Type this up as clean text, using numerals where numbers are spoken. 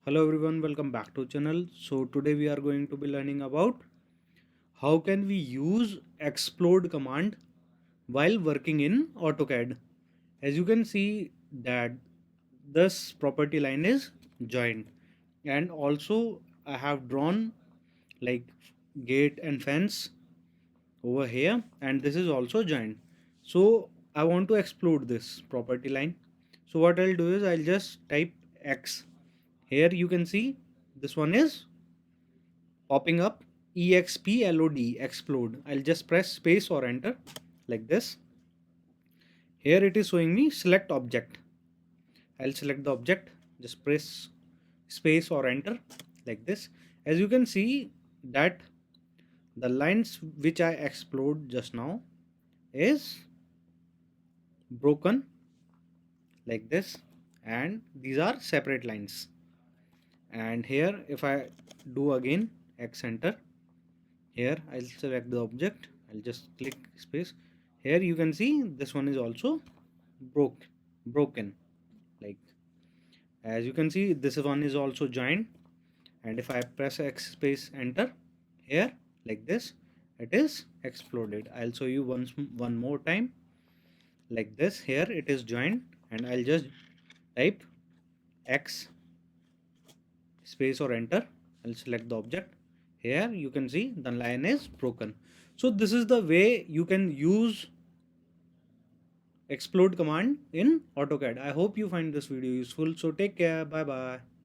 Hello everyone, welcome back to channel. So today we are going to be learning about how can we use explode command while working in AutoCAD. As you can see that this property line is joined, and also I have drawn like gate and fence over here, and this is also joined. So I want to explode this property line. So what I'll do is I'll just type X. Here you can see this one is popping up explode explode. I'll just press space or enter like this. Here it is showing me select object. I'll select the object, just press space or enter like this. As you can see that the lines which I explode just now is broken like this, and these are separate lines. And here if I do again X enter, here I'll select the object, I'll just click space. Here you can see this one is also broken, like as you can see this one is also joined. And if I press X space enter here like this, it is exploded. I'll show you one more time like this. Here it is joined, and I'll just type X space or enter. I'll select the object. Here you can see the line is broken. So this is the way you can use explode command in AutoCAD. I hope you find this video useful. So take care. Bye bye.